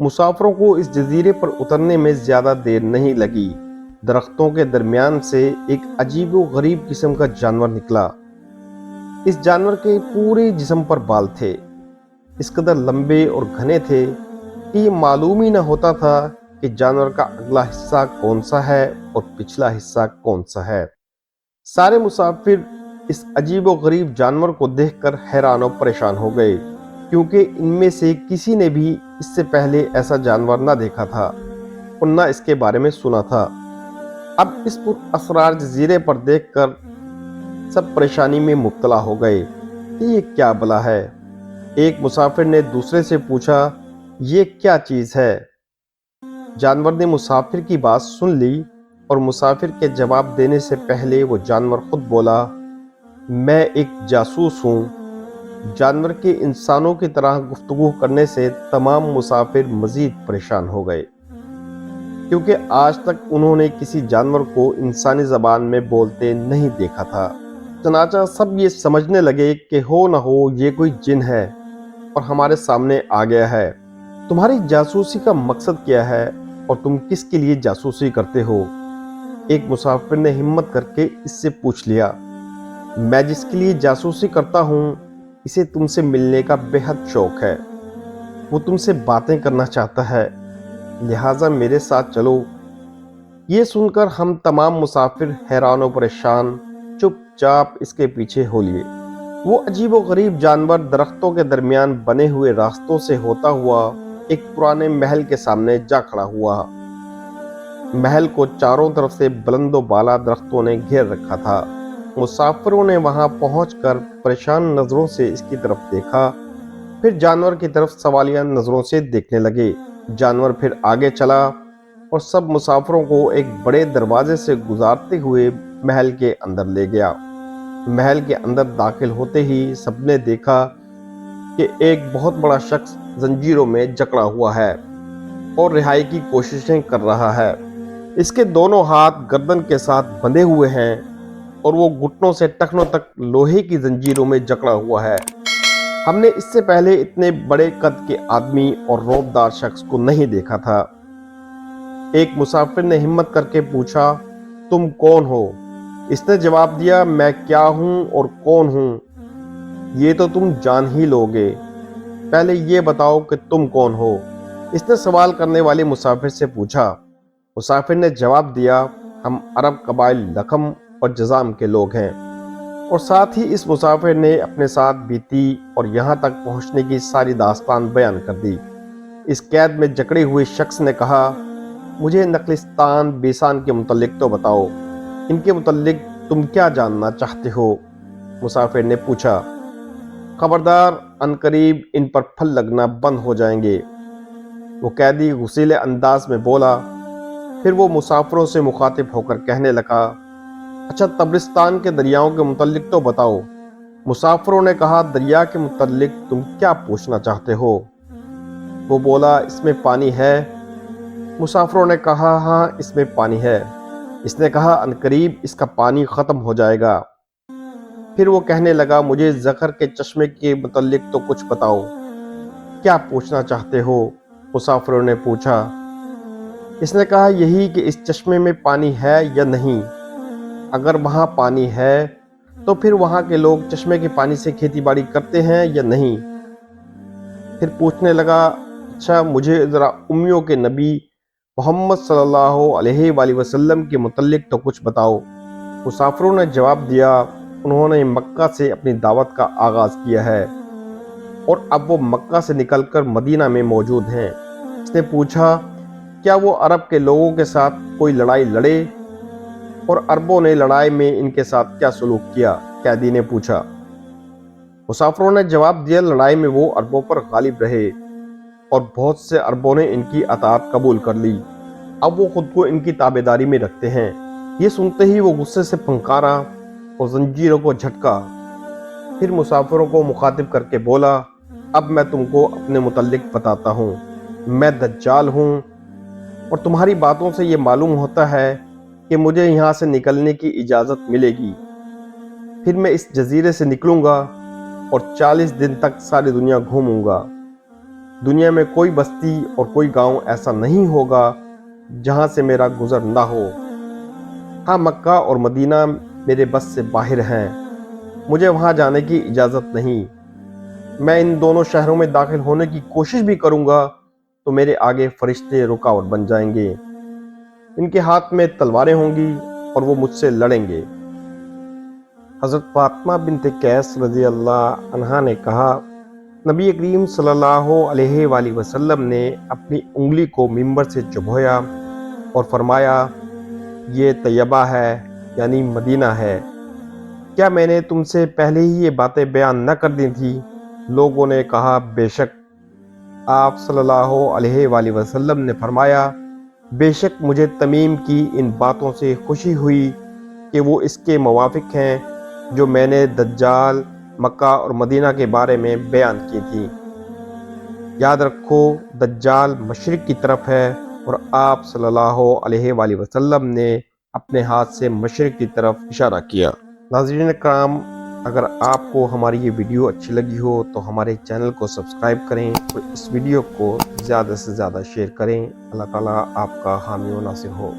مسافروں کو اس جزیرے پر اترنے میں زیادہ دیر نہیں لگی۔ درختوں کے درمیان سے ایک عجیب و غریب قسم کا جانور نکلا۔ اس جانور کے پورے جسم پر بال تھے، اس قدر لمبے اور گھنے تھے کہ یہ معلوم ہی نہ ہوتا تھا کہ جانور کا اگلا حصہ کون سا ہے اور پچھلا حصہ کون سا ہے۔ سارے مسافر اس عجیب و غریب جانور کو دیکھ کر حیران و پریشان ہو گئے، کیونکہ ان میں سے کسی نے بھی اس سے پہلے ایسا جانور نہ دیکھا تھا اور نہ اس کے بارے میں سنا تھا۔ اب اس پر اسرار جزیرے پر دیکھ کر سب پریشانی میں مبتلا ہو گئے کہ یہ کیا بلا ہے۔ ایک مسافر نے دوسرے سے پوچھا، یہ کیا چیز ہے؟ جانور نے مسافر کی بات سن لی اور مسافر کے جواب دینے سے پہلے وہ جانور خود بولا، میں ایک جاسوس ہوں۔ جانور کے انسانوں کی طرح گفتگو کرنے سے تمام مسافر مزید پریشان ہو گئے، کیونکہ آج تک انہوں نے کسی جانور کو انسانی زبان میں بولتے نہیں دیکھا تھا۔ چنانچہ سب یہ سمجھنے لگے کہ ہو نہ ہو یہ کوئی جن ہے اور ہمارے سامنے آ گیا ہے۔ تمہاری جاسوسی کا مقصد کیا ہے اور تم کس کے لیے جاسوسی کرتے ہو؟ ایک مسافر نے ہمت کر کے اس سے پوچھ لیا، میں جس کے لیے جاسوسی کرتا ہوں اسے تم سے ملنے کا بے حد شوق ہے، وہ تم سے باتیں کرنا چاہتا ہے، لہٰذا میرے ساتھ چلو۔ یہ سن کر ہم تمام مسافر حیران و پریشان چپ چاپ اس کے پیچھے ہو لیے۔ وہ عجیب و غریب جانور درختوں کے درمیان بنے ہوئے راستوں سے ہوتا ہوا ایک پرانے محل کے سامنے جا کھڑا ہوا۔ محل کو چاروں طرف سے بلند و بالا درختوں نے گھیر رکھا تھا۔ مسافروں نے وہاں پہنچ کر پریشان نظروں سے اس کی طرف دیکھا، پھر جانور کی طرف سوالیہ نظروں سے دیکھنے لگے۔ جانور پھر آگے چلا اور سب مسافروں کو ایک بڑے دروازے سے گزارتے ہوئے محل کے اندر لے گیا۔ محل کے اندر داخل ہوتے ہی سب نے دیکھا کہ ایک بہت بڑا شخص زنجیروں میں جکڑا ہوا ہے اور رہائی کی کوششیں کر رہا ہے۔ اس کے دونوں ہاتھ گردن کے ساتھ بندھے ہوئے ہیں اور وہ گھٹنوں سے ٹخنوں تک لوہے کی زنجیروں میں جکڑا ہوا ہے۔ ہم نے اس سے پہلے اتنے بڑے قد کے آدمی اور رعبدار شخص کو نہیں دیکھا تھا۔ ایک مسافر نے ہمت کر کے پوچھا، تم کون ہو؟ اس نے جواب دیا، میں کیا ہوں اور کون ہوں یہ تو تم جان ہی لوگے، پہلے یہ بتاؤ کہ تم کون ہو؟ اس نے سوال کرنے والے مسافر سے پوچھا۔ مسافر نے جواب دیا، ہم عرب قبائل لخم اور جذام کے لوگ ہیں۔ اور ساتھ ہی اس مسافر نے اپنے ساتھ بیتی اور یہاں تک پہنچنے کی ساری داستان بیان کر دی۔ اس قید میں جکڑے ہوئے شخص نے کہا، مجھے نخلستان بیسان کے متعلق تو بتاؤ، ان کے متعلق تم کیا جاننا چاہتے ہو؟ مسافر نے پوچھا۔ خبردار، عنقریب ان پر پھل لگنا بند ہو جائیں گے، وہ قیدی غصیلے انداز میں بولا۔ پھر وہ مسافروں سے مخاطب ہو کر کہنے لگا، اچھا تبرستان کے دریاؤں کے متعلق تو بتاؤ۔ مسافروں نے کہا، دریا کے متعلق تم کیا پوچھنا چاہتے ہو؟ وہ بولا، اس میں پانی ہے۔ مسافروں نے کہا، ہاں اس میں پانی ہے۔ اس نے کہا، عنقریب اس کا پانی ختم ہو جائے گا۔ پھر وہ کہنے لگا، مجھے زخر کے چشمے کے متعلق تو کچھ بتاؤ۔ کیا پوچھنا چاہتے ہو؟ مسافروں نے پوچھا۔ اس نے کہا، یہی کہ اس چشمے میں پانی ہے یا نہیں، اگر وہاں پانی ہے تو پھر وہاں کے لوگ چشمے کے پانی سے کھیتی باڑی کرتے ہیں یا نہیں؟ پھر پوچھنے لگا، اچھا مجھے ذرا امیوں کے نبی محمد صلی اللہ علیہ وآلہ وسلم کے متعلق تو کچھ بتاؤ۔ مسافروں نے جواب دیا، انہوں نے مکہ سے اپنی دعوت کا آغاز کیا ہے اور اب وہ مکہ سے نکل کر مدینہ میں موجود ہیں۔ اس نے پوچھا، کیا وہ عرب کے لوگوں کے ساتھ کوئی لڑائی لڑے اور عربوں نے لڑائی میں ان کے ساتھ کیا سلوک کیا؟ قیدی نے پوچھا۔ مسافروں نے جواب دیا، لڑائی میں وہ عربوں پر غالب رہے اور بہت سے عربوں نے ان کی اطاعت قبول کر لی، اب وہ خود کو ان کی تابعداری میں رکھتے ہیں۔ یہ سنتے ہی وہ غصے سے پھنکارا اور زنجیروں کو جھٹکا۔ پھر مسافروں کو مخاطب کر کے بولا، اب میں تم کو اپنے متعلق بتاتا ہوں، میں دجال ہوں اور تمہاری باتوں سے یہ معلوم ہوتا ہے کہ مجھے یہاں سے نکلنے کی اجازت ملے گی، پھر میں اس جزیرے سے نکلوں گا اور 40 دن تک ساری دنیا گھوموں گا۔ دنیا میں کوئی بستی اور کوئی گاؤں ایسا نہیں ہوگا جہاں سے میرا گزر نہ ہو۔ ہاں، مکہ اور مدینہ میرے بس سے باہر ہیں، مجھے وہاں جانے کی اجازت نہیں۔ میں ان دونوں شہروں میں داخل ہونے کی کوشش بھی کروں گا تو میرے آگے فرشتے رکاوٹ بن جائیں گے، ان کے ہاتھ میں تلواریں ہوں گی اور وہ مجھ سے لڑیں گے۔ حضرت فاطمہ بنت قیس رضی اللہ عنہا نے کہا، نبی کریم صلی اللہ علیہ وآلہ وسلم نے اپنی انگلی کو منبر سے چبھویا اور فرمایا، یہ طیبہ ہے، یعنی مدینہ ہے۔ کیا میں نے تم سے پہلے ہی یہ باتیں بیان نہ کر دی تھی؟ لوگوں نے کہا، بے شک۔ آپ صلی اللہ علیہ وآلہ وسلم نے فرمایا، بے شک مجھے تمیم کی ان باتوں سے خوشی ہوئی کہ وہ اس کے موافق ہیں جو میں نے دجال، مکہ اور مدینہ کے بارے میں بیان کی تھی۔ یاد رکھو، دجال مشرق کی طرف ہے اور آپ صلی اللہ علیہ وآلہ وسلم نے اپنے ہاتھ سے مشرق کی طرف اشارہ کیا۔ ناظرین اکرام، اگر آپ کو ہماری یہ ویڈیو اچھی لگی ہو تو ہمارے چینل کو سبسکرائب کریں اور اس ویڈیو کو زیادہ سے زیادہ شیئر کریں۔ اللہ تعالیٰ آپ کا حامی و ناصر ہو۔